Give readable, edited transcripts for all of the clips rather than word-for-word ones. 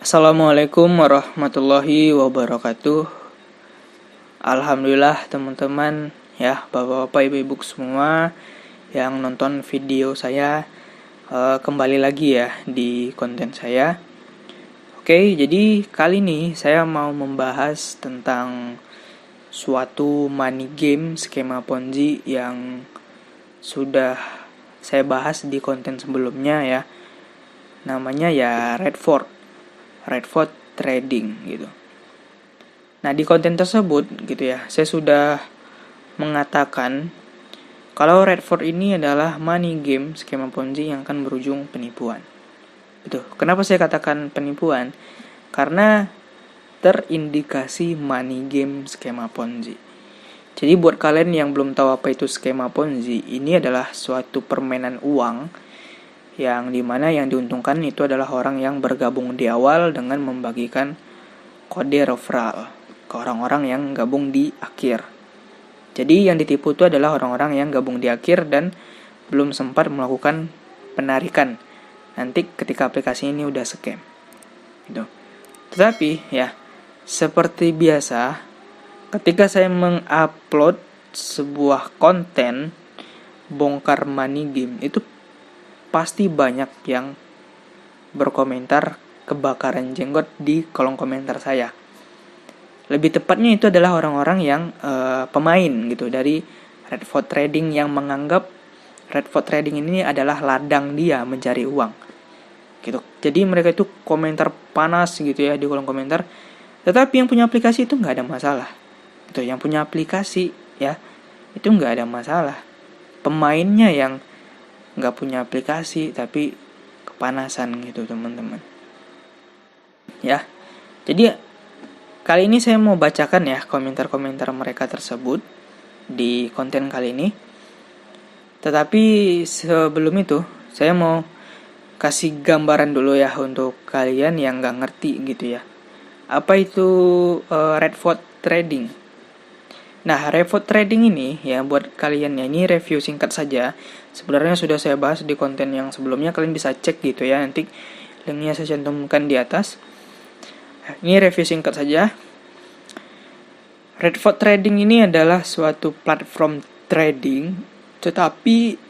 Assalamualaikum warahmatullahi wabarakatuh. Alhamdulillah teman-teman ya, bapak-bapak, ibu-ibu semua yang nonton video saya kembali lagi ya di konten saya. Oke, jadi kali ini saya mau membahas tentang suatu money game skema Ponzi yang sudah saya bahas di konten sebelumnya ya. Namanya ya Redford Trading gitu. Nah, di konten tersebut gitu ya, saya sudah mengatakan kalau Redford ini adalah money game skema Ponzi yang akan berujung penipuan. Gitu. Kenapa saya katakan penipuan? Karena terindikasi money game skema Ponzi. Jadi buat kalian yang belum tahu apa itu skema Ponzi, ini adalah suatu permainan uang yang dimana yang diuntungkan itu adalah orang yang bergabung di awal dengan membagikan kode referral ke orang-orang yang gabung di akhir. Jadi yang ditipu itu adalah orang-orang yang gabung di akhir dan belum sempat melakukan penarikan nanti ketika aplikasi ini udah scam gitu. Tetapi ya, seperti biasa ketika saya mengupload sebuah konten bongkar money game, itu pasti banyak yang berkomentar kebakaran jenggot di kolom komentar saya. Lebih tepatnya itu adalah orang-orang yang pemain gitu dari Redford Trading yang menganggap Redford Trading ini adalah ladang dia mencari uang gitu. Jadi mereka itu komentar panas gitu ya di kolom komentar. Tetapi yang punya aplikasi itu nggak ada masalah. Itu yang punya aplikasi ya, itu nggak ada masalah. Pemainnya yang nggak punya aplikasi tapi kepanasan gitu teman-teman ya. Jadi kali ini saya mau bacakan ya komentar-komentar mereka tersebut di konten kali ini. Tetapi sebelum itu saya mau kasih gambaran dulu ya untuk kalian yang nggak ngerti gitu ya, apa itu Redford Trading. Nah, Redford Trading ini ya, buat kalian ya, ini review singkat saja. Sebenarnya sudah saya bahas di konten yang sebelumnya, kalian bisa cek gitu ya. Nanti linknya saya cantumkan di atas. Ini review singkat saja. Redford Trading ini adalah suatu platform trading, tetapi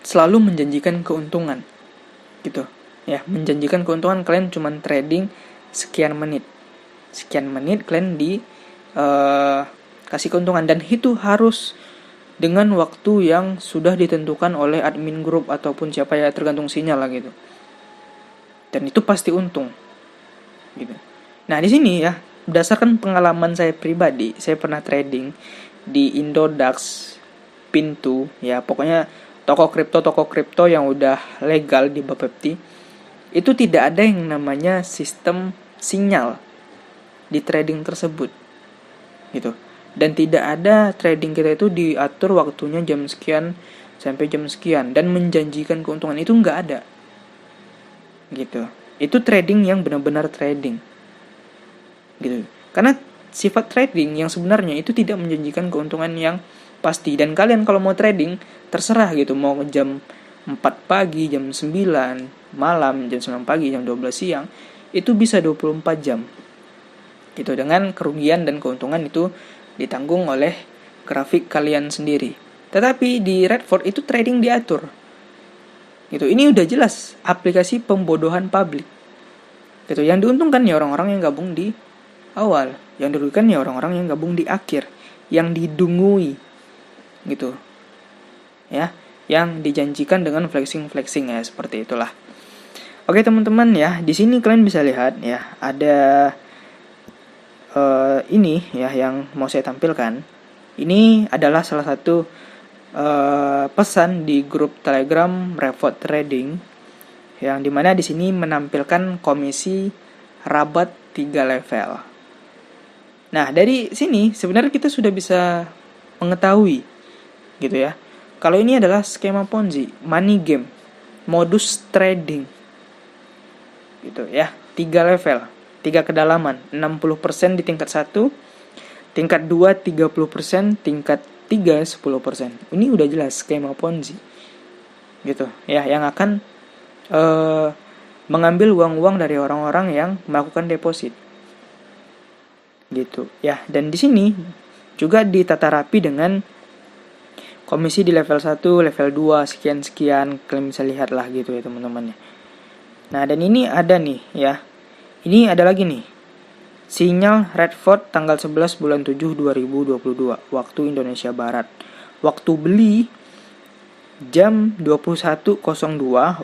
selalu menjanjikan keuntungan gitu ya. Menjanjikan keuntungan, kalian cuma trading sekian menit kalian di kasih keuntungan, dan itu harus dengan waktu yang sudah ditentukan oleh admin grup ataupun siapa ya, tergantung sinyal lah gitu. Dan itu pasti untung gitu. Nah, di sini ya, berdasarkan pengalaman saya pribadi, saya pernah trading di Indodax, Pintu ya, pokoknya toko kripto yang udah legal di Bapepti. Itu tidak ada yang namanya sistem sinyal di trading tersebut gitu. Dan tidak ada trading kita itu diatur waktunya jam sekian sampai jam sekian dan menjanjikan keuntungan, itu nggak ada gitu. Itu trading yang benar-benar trading gitu. Karena sifat trading yang sebenarnya itu tidak menjanjikan keuntungan yang pasti. Dan kalian kalau mau trading terserah gitu, mau jam 4 pagi, jam 9 malam, jam 9 pagi, jam 12 siang, itu bisa 24 jam gitu, dengan kerugian dan keuntungan itu ditanggung oleh grafik kalian sendiri. Tetapi di Redford itu trading diatur gitu. Ini udah jelas aplikasi pembodohan publik gitu. Yang diuntungkan ya orang-orang yang gabung di awal, yang dirugikan ya orang-orang yang gabung di akhir, yang didungui gitu ya, yang dijanjikan dengan flexing ya, seperti itulah. Oke teman-teman ya, di sini kalian bisa lihat ya, ada ini ya yang mau saya tampilkan. Ini adalah salah satu pesan di grup Telegram Redford Trading, yang dimana di sini menampilkan komisi rabat 3 level. Nah, dari sini sebenarnya kita sudah bisa mengetahui gitu ya, kalau ini adalah skema Ponzi, money game, modus trading gitu ya. 3 level, 3 kedalaman, 60% di tingkat 1, tingkat 2 30%, tingkat 3 10%. Ini udah jelas skema Ponzi gitu ya, yang akan mengambil uang-uang dari orang-orang yang melakukan deposit. Gitu ya. Dan di sini juga ditata rapi dengan komisi di level 1, level 2, sekian-sekian. Kalian bisa lihat lah gitu ya teman-teman. Nah, dan ini ada nih ya. Ini ada lagi nih. Sinyal Redford tanggal 11 bulan 7 2022 waktu Indonesia Barat. Waktu beli jam 21.02,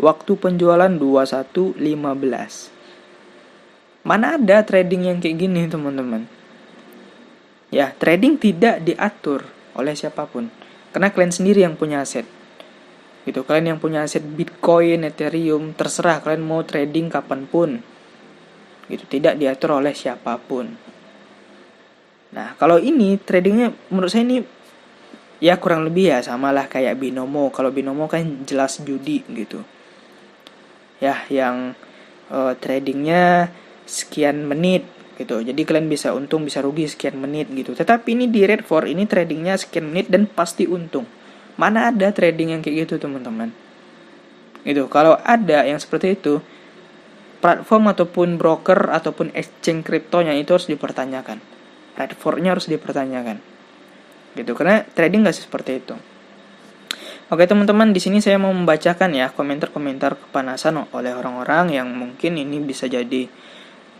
waktu penjualan 21.15. Mana ada trading yang kayak gini teman-teman. Ya, trading tidak diatur oleh siapapun. Karena kalian sendiri yang punya aset. Gitu, kalian yang punya aset Bitcoin, Ethereum, terserah kalian mau trading kapanpun. Gitu, tidak diatur oleh siapapun. Nah, kalau ini tradingnya menurut saya ini ya kurang lebih ya samalah kayak binomo. Kalau binomo kan jelas judi gitu. Ya, yang tradingnya sekian menit gitu. Jadi kalian bisa untung bisa rugi sekian menit gitu. Tetapi ini di Redford ini tradingnya sekian menit dan pasti untung. Mana ada trading yang kayak gitu teman-teman. Gitu. Kalau ada yang seperti itu, platform ataupun broker ataupun exchange kriptonya itu harus dipertanyakan. Redford-nya harus dipertanyakan. Gitu. Karena trading nggak seperti itu. Oke teman-teman, di sini saya mau membacakan ya komentar-komentar kepanasan oleh orang-orang yang mungkin ini bisa jadi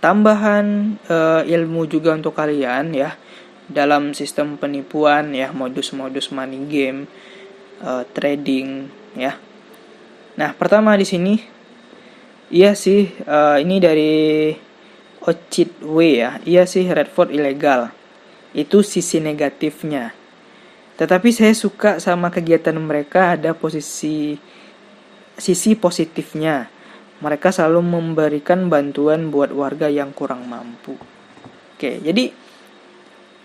tambahan ilmu juga untuk kalian ya dalam sistem penipuan ya, modus-modus money game, trading ya. Nah, pertama di sini iya sih ini dari Ochitwe ya. Iya sih Redford ilegal. Itu sisi negatifnya. Tetapi saya suka sama kegiatan mereka ada sisi positifnya. Mereka selalu memberikan bantuan buat warga yang kurang mampu. Oke, jadi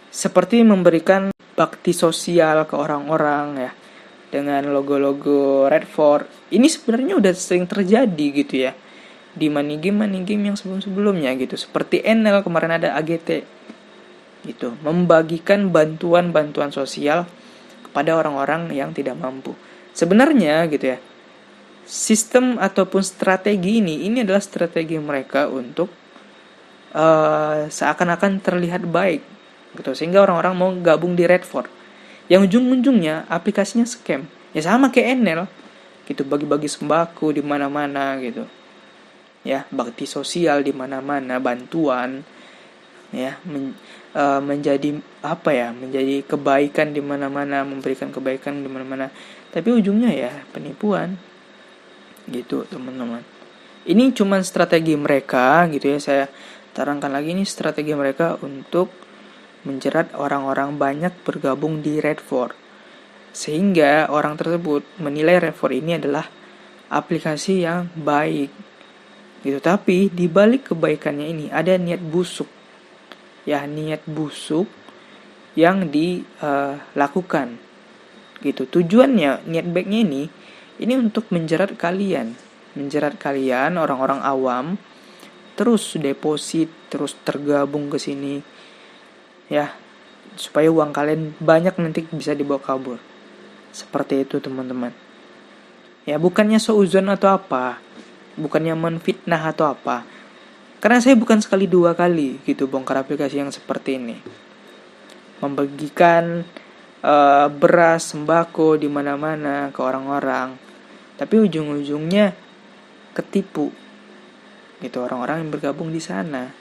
seperti memberikan bakti sosial ke orang-orang ya dengan logo-logo Redford. Ini sebenarnya udah sering terjadi gitu ya di money game yang sebelum-sebelumnya gitu. Seperti Enel kemarin ada AGT gitu, membagikan bantuan sosial kepada orang-orang yang tidak mampu. Sebenarnya gitu ya, sistem ataupun strategi ini adalah strategi mereka untuk seakan-akan terlihat baik gitu, sehingga orang-orang mau gabung di Redford. Yang ujung-ujungnya aplikasinya scam. Ya sama kayak Enel gitu, bagi-bagi sembako di mana-mana gitu. Ya, bakti sosial di mana-mana, bantuan ya menjadi apa ya, menjadi kebaikan di mana-mana, memberikan kebaikan di mana-mana, tapi ujungnya ya penipuan gitu teman-teman. Ini cuma strategi mereka gitu ya, saya terangkan lagi, ini strategi mereka untuk menjerat orang-orang banyak bergabung di Redford, sehingga orang tersebut menilai Redford ini adalah aplikasi yang baik gitu. Tapi di balik kebaikannya ini ada niat busuk ya, niat busuk yang dilakukan gitu. Tujuannya, niat baiknya ini untuk menjerat kalian orang-orang awam, terus deposit, terus tergabung ke sini ya, supaya uang kalian banyak nanti bisa dibawa kabur. Seperti itu teman-teman ya, bukannya seuzon atau apa, bukannya menfitnah atau apa. Karena saya bukan sekali dua kali gitu bongkar aplikasi yang seperti ini, membagikan beras, sembako di mana-mana ke orang-orang, tapi ujung-ujungnya ketipu gitu orang-orang yang bergabung di sana.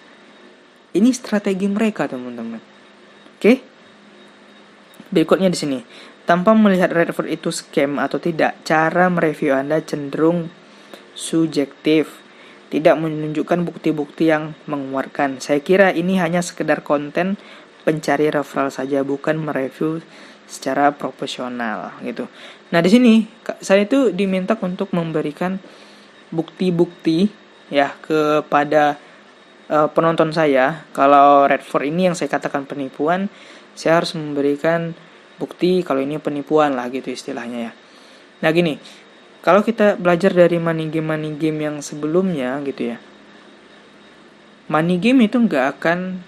Ini strategi mereka teman-teman. Oke? Berikutnya di sini, tanpa melihat Redford itu scam atau tidak, cara mereview Anda cenderung subjektif, tidak menunjukkan bukti-bukti yang menguatkan. Saya kira ini hanya sekedar konten pencari referral saja, bukan mereview secara profesional gitu. Nah, di sini saya itu diminta untuk memberikan bukti-bukti ya kepada penonton saya. Kalau Redford ini yang saya katakan penipuan, saya harus memberikan bukti kalau ini penipuan lah gitu istilahnya ya. Nah, gini, kalau kita belajar dari money game yang sebelumnya gitu ya, money game itu nggak akan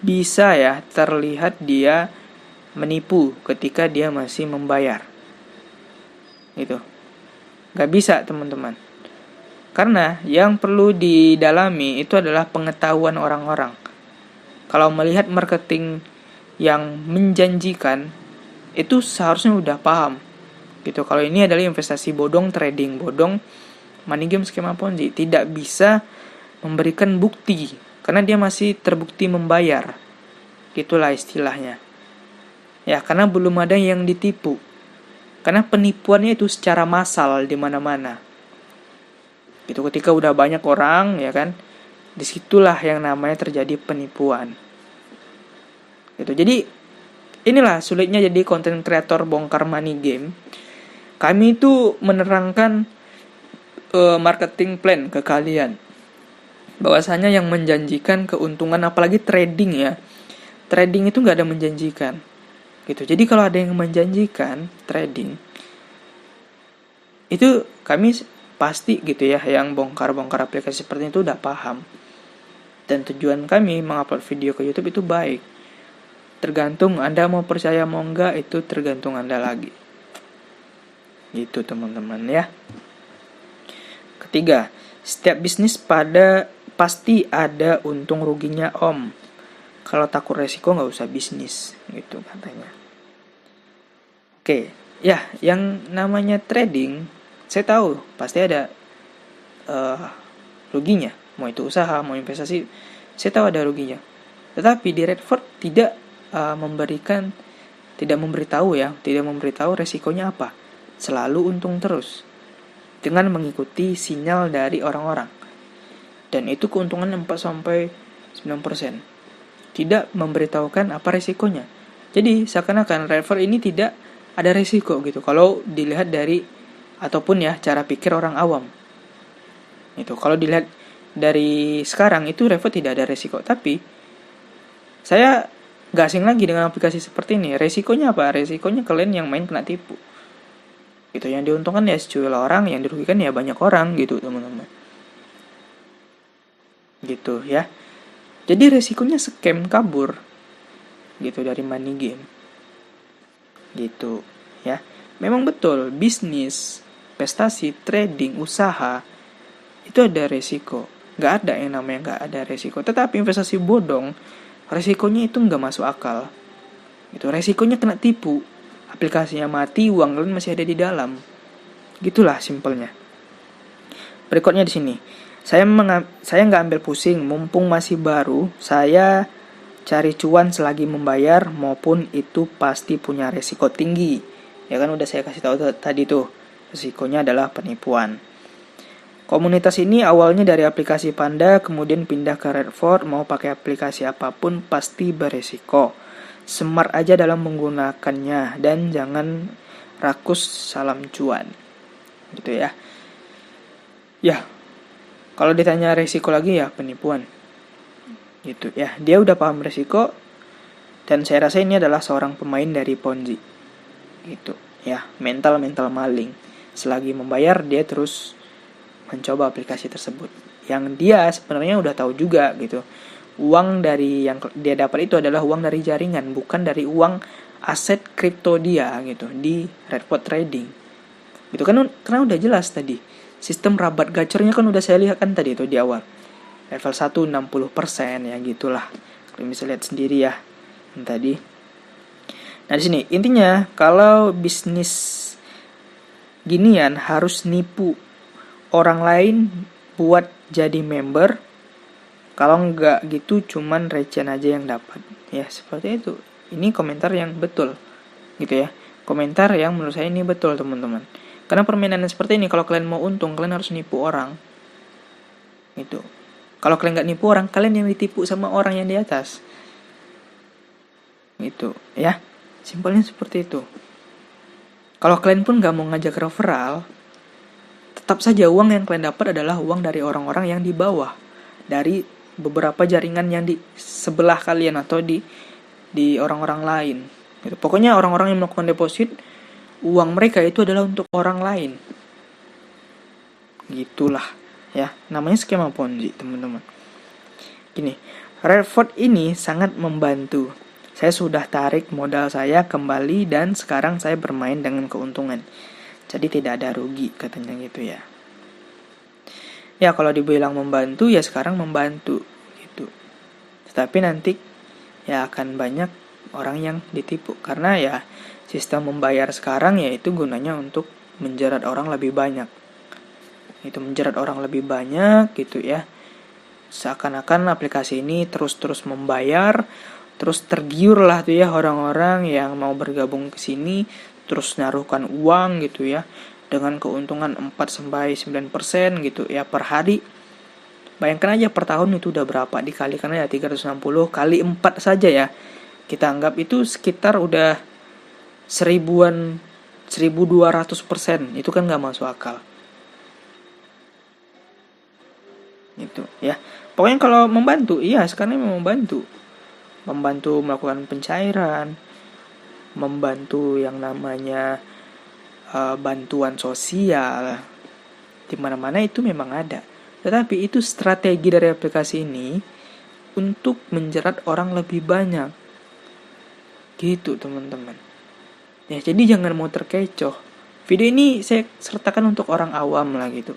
bisa ya terlihat dia menipu ketika dia masih membayar gitu, nggak bisa teman-teman. Karena yang perlu didalami itu adalah pengetahuan orang-orang. Kalau melihat marketing yang menjanjikan, itu seharusnya udah paham gitu. Kalau ini adalah investasi bodong, trading bodong, money game, skema Ponzi, tidak bisa memberikan bukti karena dia masih terbukti membayar. Gitulah istilahnya. Ya, karena belum ada yang ditipu. Karena penipuannya itu secara massal di mana-mana. Itu ketika udah banyak orang, ya kan, disitulah yang namanya terjadi penipuan. Gitu. Jadi inilah sulitnya jadi konten kreator bongkar money game. Kami itu menerangkan marketing plan ke kalian. Bahwasanya yang menjanjikan keuntungan, apalagi trading ya. Trading itu nggak ada menjanjikan. Gitu. Jadi kalau ada yang menjanjikan trading, itu kami pasti gitu ya, yang bongkar-bongkar aplikasi seperti itu udah paham. Dan tujuan kami mengupload video ke YouTube itu baik. Tergantung Anda mau percaya mau enggak, itu tergantung Anda lagi. Gitu teman-teman ya. Ketiga, setiap bisnis pasti ada untung ruginya om. Kalau takut resiko nggak usah bisnis, gitu katanya. Oke, ya yang namanya trading, saya tahu pasti ada ruginya. Mau itu usaha, mau investasi, saya tahu ada ruginya. Tetapi di Redford tidak memberitahu resikonya apa. Selalu untung terus dengan mengikuti sinyal dari orang-orang. Dan itu keuntungan 4-9%. Tidak memberitahukan apa resikonya. Jadi seakan-akan Redford ini tidak ada resiko gitu. Kalau dilihat dari ataupun ya cara pikir orang awam. Itu kalau dilihat dari sekarang itu Redford tidak ada resiko. Tapi saya gak asing lagi dengan aplikasi seperti ini. Resikonya apa? Resikonya kalian yang main kena tipu. Gitu, yang diuntungkan ya secuil orang, yang dirugikan ya banyak orang gitu, teman-teman. Gitu ya. Jadi resikonya scam, kabur. Gitu dari money game. Gitu ya. Memang betul, bisnis, investasi, trading, usaha itu ada resiko. Gak ada yang namanya gak ada resiko. Tetapi investasi bodong, resikonya itu nggak masuk akal. Itu resikonya kena tipu, aplikasinya mati, uang kalian masih ada di dalam. Gitulah simpelnya. Berikutnya di sini, saya nggak ambil pusing, mumpung masih baru, saya cari cuan selagi membayar, maupun itu pasti punya resiko tinggi. Ya kan udah saya kasih tahu tadi tuh, resikonya adalah penipuan. Komunitas ini awalnya dari aplikasi Panda, kemudian pindah ke Redford, mau pakai aplikasi apapun pasti beresiko. Smart aja dalam menggunakannya, dan jangan rakus, salam cuan. Gitu ya. Ya, kalau ditanya resiko lagi ya penipuan. Gitu ya, dia udah paham resiko, dan saya rasa ini adalah seorang pemain dari Ponzi. Gitu ya, mental maling. Selagi membayar dia terus mencoba aplikasi tersebut. Yang dia sebenarnya udah tahu juga gitu. Uang dari yang dia dapat itu adalah uang dari jaringan, bukan dari uang aset kripto dia gitu di Redford Trading. Gitu kan, karena udah jelas tadi. Sistem rabat gacornya kan udah saya lihat kan tadi itu di awal. Level 1 60% ya gitulah. Kalian bisa lihat sendiri ya yang tadi. Nah di sini intinya kalau bisnis ginian harus nipu orang lain buat jadi member. Kalau enggak gitu cuman recehan aja yang dapat. Ya seperti itu. Ini komentar yang betul gitu ya. Komentar yang menurut saya ini betul teman-teman. Karena permainan seperti ini kalau kalian mau untung, kalian harus nipu orang. Gitu. Kalau kalian nggak nipu orang, kalian yang ditipu sama orang yang di atas. Gitu ya. Simpelnya seperti itu. Kalau kalian pun nggak mau ngajak referral, tetap saja uang yang kalian dapat adalah uang dari orang-orang yang di bawah, dari beberapa jaringan yang di sebelah kalian atau di orang-orang lain. Gitu. Pokoknya orang-orang yang melakukan deposit, uang mereka itu adalah untuk orang lain. Gitulah ya, namanya skema Ponzi teman-teman. Gini, Redford ini sangat membantu. Saya sudah tarik modal saya kembali dan sekarang saya bermain dengan keuntungan. Jadi tidak ada rugi katanya gitu ya. Ya kalau dibilang membantu ya sekarang membantu gitu. Tetapi nanti ya akan banyak orang yang ditipu karena ya sistem membayar sekarang ya itu gunanya untuk menjerat orang lebih banyak. Itu menjerat orang lebih banyak gitu ya. Seakan-akan aplikasi ini terus-terus membayar, terus tergiur lah tuh ya orang-orang yang mau bergabung ke sini, terus naruhkan uang gitu ya, dengan keuntungan 4-9% gitu ya per hari. Bayangkan aja per tahun itu udah berapa, dikalikan aja 360 kali 4 saja ya. Kita anggap itu sekitar udah 1.200%, itu kan gak masuk akal. Gitu ya. Pokoknya kalau membantu, iya sekarang memang membantu melakukan pencairan, membantu yang namanya bantuan sosial, di mana-mana itu memang ada. Tetapi itu strategi dari aplikasi ini untuk menjerat orang lebih banyak. Gitu teman-teman. Ya jadi jangan mau terkecoh. Video ini saya sertakan untuk orang awam lah gitu.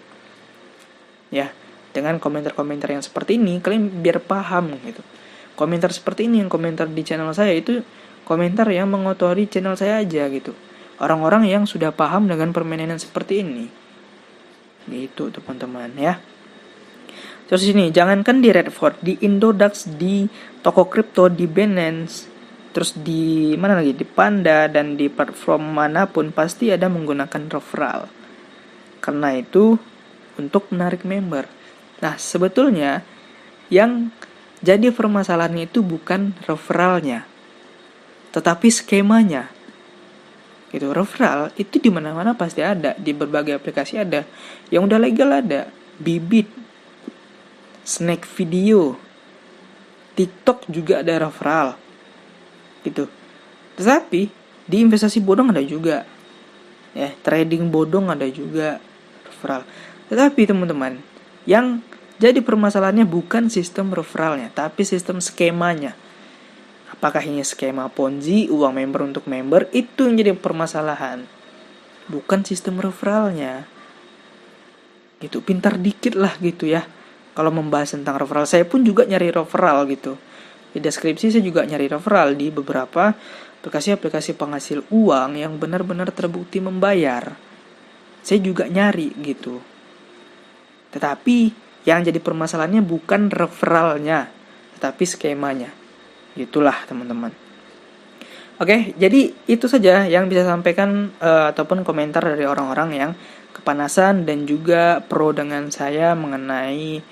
Ya, dengan komentar-komentar yang seperti ini kalian biar paham gitu. Komentar seperti ini yang komentar di channel saya itu komentar yang mengotori channel saya aja gitu. Orang-orang yang sudah paham dengan permainan seperti ini. Gitu teman-teman ya. Terus ini jangankan di Redford, di Indodax, di toko kripto, di Binance, terus di mana lagi, di Panda dan di platform manapun pasti ada menggunakan referral. Karena itu untuk menarik member. Nah, sebetulnya yang jadi permasalahannya itu bukan referralnya, tetapi skemanya. Gitu, referral itu di mana-mana pasti ada, di berbagai aplikasi ada. Yang udah legal ada, Bybit, Snack Video, TikTok juga ada referral. Gitu. Tetapi di investasi bodong ada juga. Ya, trading bodong ada juga referral. Tetapi teman-teman, yang jadi permasalahannya bukan sistem referralnya, tapi sistem skemanya. Apakah ini skema Ponzi, uang member untuk member, itu yang jadi permasalahan. Bukan sistem referralnya. Gitu, pintar dikit lah gitu ya. Kalau membahas tentang referral, saya pun juga nyari referral gitu. Di deskripsi saya juga nyari referral di beberapa aplikasi-aplikasi penghasil uang yang benar-benar terbukti membayar. Saya juga nyari gitu. Tetapi yang jadi permasalahannya bukan referralnya, tetapi skemanya. Itulah teman-teman. Oke, jadi itu saja yang bisa sampaikan ataupun komentar dari orang-orang yang kepanasan dan juga pro dengan saya mengenai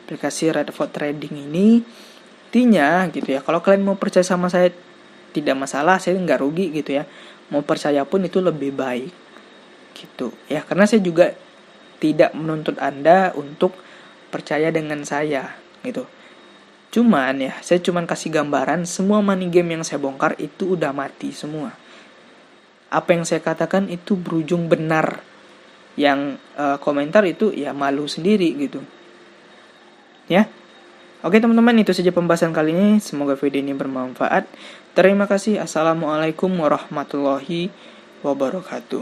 aplikasi Redford Trading ini. Intinya gitu ya, kalau kalian mau percaya sama saya tidak masalah, saya nggak rugi gitu ya. Mau percaya pun itu lebih baik gitu ya, karena saya juga tidak menuntut Anda untuk percaya dengan saya gitu. Cuman ya, saya cuman kasih gambaran semua money game yang saya bongkar itu udah mati semua. Apa yang saya katakan itu berujung benar. Yang komentar itu ya malu sendiri gitu. Ya. Oke teman-teman, itu saja pembahasan kali ini. Semoga video ini bermanfaat. Terima kasih. Assalamualaikum warahmatullahi wabarakatuh.